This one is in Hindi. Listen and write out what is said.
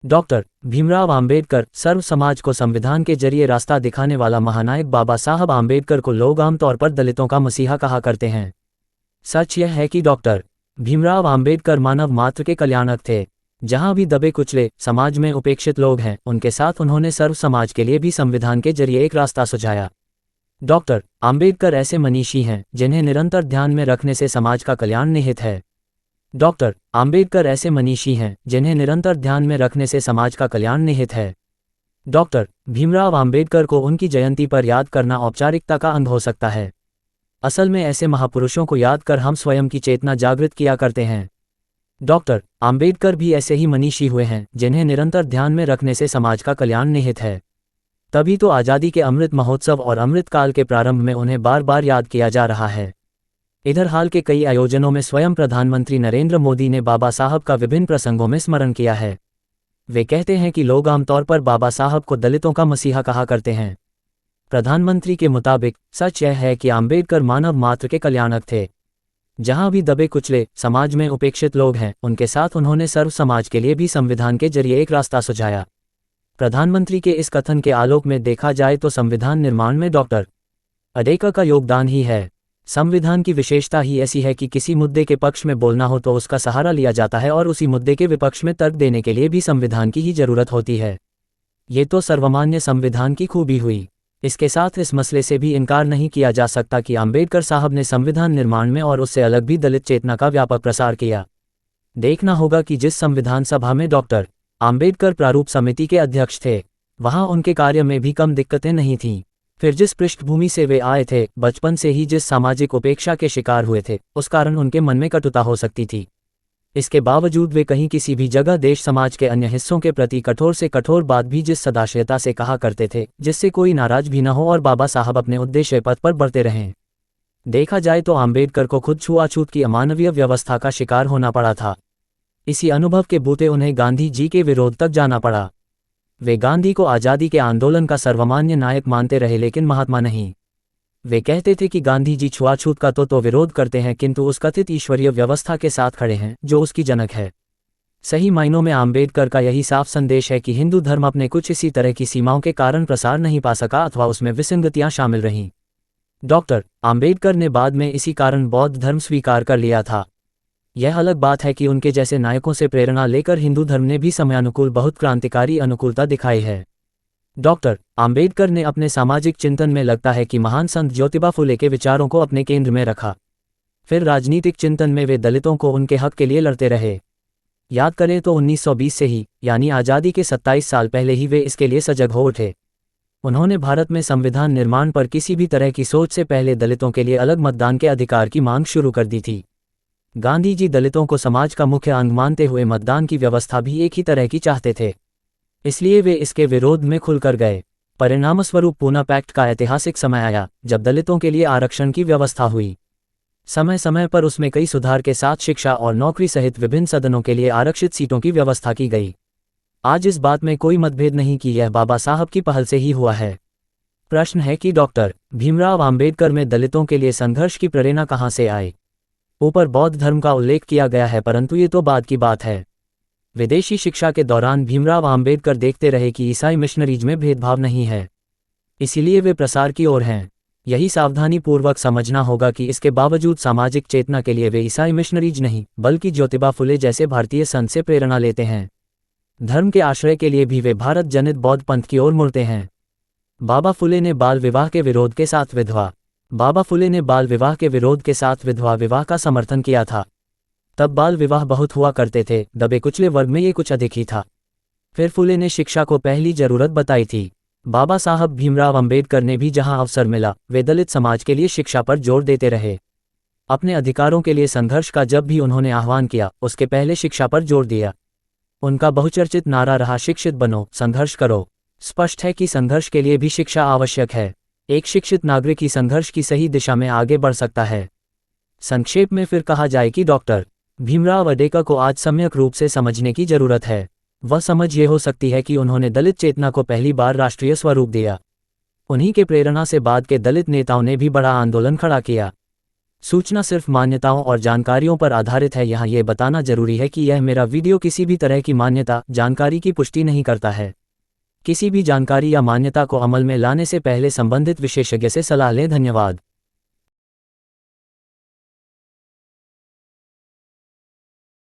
डॉक्टर भीमराव आम्बेडकर सर्व समाज को संविधान के जरिए रास्ता दिखाने वाला महानायक बाबा साहब आम्बेडकर को लोग आमतौर पर दलितों का मसीहा कहा करते हैं। सच यह है कि डॉक्टर भीमराव आम्बेडकर मानव मात्र के कल्याणक थे। जहां भी दबे कुचले समाज में उपेक्षित लोग हैं, उनके साथ उन्होंने सर्व समाज के लिए भी संविधान के जरिए एक रास्ता सुझाया। डॉक्टर आम्बेडकर ऐसे मनीषी हैं जिन्हें निरंतर ध्यान में रखने से समाज का कल्याण निहित है। डॉक्टर आम्बेडकर ऐसे मनीषी हैं जिन्हें निरंतर ध्यान में रखने से समाज का कल्याण निहित है। डॉक्टर भीमराव आम्बेडकर को उनकी जयंती पर याद करना औपचारिकता का अंग हो सकता है। असल में ऐसे महापुरुषों को याद कर हम स्वयं की चेतना जागृत किया करते हैं। डॉक्टर आम्बेडकर भी ऐसे ही मनीषी हुए हैं जिन्हें निरंतर ध्यान में रखने से समाज का कल्याण निहित है। तभी तो आज़ादी के अमृत महोत्सव और अमृतकाल के प्रारंभ में उन्हें बार बार याद किया जा रहा है। इधर हाल के कई आयोजनों में स्वयं प्रधानमंत्री नरेंद्र मोदी ने बाबा साहब का विभिन्न प्रसंगों में स्मरण किया है। वे कहते हैं कि लोग आमतौर पर बाबा साहब को दलितों का मसीहा कहा करते हैं। प्रधानमंत्री के मुताबिक सच यह है कि आम्बेडकर मानव मात्र के कल्याणक थे। जहां भी दबे कुचले समाज में उपेक्षित लोग हैं, उनके साथ उन्होंने सर्व समाज के लिए भी संविधान के जरिए एक रास्ता सुझाया। प्रधानमंत्री के इस कथन के आलोक में देखा जाए तो संविधान निर्माण में डॉक्टर आम्बेडकर का योगदान ही है। संविधान की विशेषता ही ऐसी है कि किसी मुद्दे के पक्ष में बोलना हो तो उसका सहारा लिया जाता है और उसी मुद्दे के विपक्ष में तर्क देने के लिए भी संविधान की ही जरूरत होती है। ये तो सर्वमान्य संविधान की खूबी हुई। इसके साथ इस मसले से भी इनकार नहीं किया जा सकता कि आम्बेडकर साहब ने संविधान निर्माण में और उससे अलग भी दलित चेतना का व्यापक प्रसार किया। देखना होगा कि जिस संविधान सभा में डॉक्टर आम्बेडकर प्रारूप समिति के अध्यक्ष थे, वहां उनके कार्य में भी कम दिक्कतें नहीं थीं। फिर जिस पृष्ठभूमि से वे आए थे, बचपन से ही जिस सामाजिक उपेक्षा के शिकार हुए थे, उस कारण उनके मन में कटुता हो सकती थी। इसके बावजूद वे कहीं किसी भी जगह देश समाज के अन्य हिस्सों के प्रति कठोर से कठोर बात भी जिस सदाशयता से कहा करते थे, जिससे कोई नाराज भी न हो और बाबा साहब अपने उद्देश्य पथ पर बढ़ते रहें। देखा जाए तो आम्बेडकर को खुद छुआछूत की अमानवीय व्यवस्था का शिकार होना पड़ा था। इसी अनुभव के बूते उन्हें गांधी जी के विरोध तक जाना पड़ा। वे गांधी को आज़ादी के आंदोलन का सर्वमान्य नायक मानते रहे, लेकिन महात्मा नहीं। वे कहते थे कि गांधी जी छुआछूत का तो विरोध करते हैं, किंतु उस कथित ईश्वरीय व्यवस्था के साथ खड़े हैं जो उसकी जनक है। सही मायनों में आम्बेडकर का यही साफ संदेश है कि हिंदू धर्म अपने कुछ इसी तरह की सीमाओं के कारण प्रसार नहीं पा सका अथवा उसमें विसंगतियां शामिल रहीं। डॉक्टर आम्बेडकर ने बाद में इसी कारण बौद्ध धर्म स्वीकार कर लिया था। यह अलग बात है कि उनके जैसे नायकों से प्रेरणा लेकर हिंदू धर्म ने भी समयानुकूल बहुत क्रांतिकारी अनुकूलता दिखाई है। डॉक्टर आम्बेडकर ने अपने सामाजिक चिंतन में लगता है कि महान संत ज्योतिबा फुले के विचारों को अपने केंद्र में रखा। फिर राजनीतिक चिंतन में वे दलितों को उनके हक के लिए लड़ते रहे। याद करें तो 1920 से ही, यानी आज़ादी के 27 साल पहले ही वे इसके लिए सजग हो उठे। उन्होंने भारत में संविधान निर्माण पर किसी भी तरह की सोच से पहले दलितों के लिए अलग मतदान के अधिकार की मांग शुरू कर दी थी। गांधी जी दलितों को समाज का मुख्य अंग मानते हुए मतदान की व्यवस्था भी एक ही तरह की चाहते थे, इसलिए वे इसके विरोध में खुलकर गए। परिणामस्वरूप पूना पैक्ट का ऐतिहासिक समय आया जब दलितों के लिए आरक्षण की व्यवस्था हुई। समय समय पर उसमें कई सुधार के साथ शिक्षा और नौकरी सहित विभिन्न सदनों के लिए आरक्षित सीटों की व्यवस्था की गई। आज इस बात में कोई मतभेद नहीं कि यह बाबा साहब की पहल से ही हुआ है। प्रश्न है कि डॉक्टर भीमराव आम्बेडकर में दलितों के लिए संघर्ष की प्रेरणा कहाँ से आई। ऊपर बौद्ध धर्म का उल्लेख किया गया है, परंतु ये तो बाद की बात है। विदेशी शिक्षा के दौरान भीमराव आम्बेडकर देखते रहे कि ईसाई मिशनरीज में भेदभाव नहीं है, इसीलिए वे प्रसार की ओर हैं। यही सावधानी पूर्वक समझना होगा कि इसके बावजूद सामाजिक चेतना के लिए वे ईसाई मिशनरीज नहीं, बल्कि ज्योतिबा फुले जैसे भारतीय संत से प्रेरणा लेते हैं। धर्म के आश्रय के लिए भी वे भारत जनित बौद्ध पंथ की ओर मुड़ते हैं। बाबा फुले ने बाल विवाह के विरोध के साथ विधवा विवाह का समर्थन किया था। तब बाल विवाह बहुत हुआ करते थे, दबे कुचले वर्ग में ये कुछ अधिक ही था। फिर फुले ने शिक्षा को पहली जरूरत बताई थी। बाबा साहब भीमराव अंबेडकर ने भी जहां अवसर मिला, वे दलित समाज के लिए शिक्षा पर जोर देते रहे। अपने अधिकारों के लिए संघर्ष का जब भी उन्होंने आह्वान किया, उसके पहले शिक्षा पर जोर दिया। उनका बहुचर्चित नारा रहा, शिक्षित बनो, संघर्ष करो। स्पष्ट है कि संघर्ष के लिए भी शिक्षा आवश्यक है। एक शिक्षित नागरिक ही संघर्ष की सही दिशा में आगे बढ़ सकता है। संक्षेप में फिर कहा जाए कि डॉक्टर भीमराव आम्बेडकर को आज सम्यक रूप से समझने की जरूरत है। वह समझ ये हो सकती है कि उन्होंने दलित चेतना को पहली बार राष्ट्रीय स्वरूप दिया। उन्हीं के प्रेरणा से बाद के दलित नेताओं ने भी बड़ा आंदोलन खड़ा किया। सूचना सिर्फ मान्यताओं और जानकारियों पर आधारित है। यहाँ ये बताना जरूरी है कि यह मेरा वीडियो किसी भी तरह की मान्यता, जानकारी की पुष्टि नहीं करता है। किसी भी जानकारी या मान्यता को अमल में लाने से पहले संबंधित विशेषज्ञ से सलाह लें। धन्यवाद।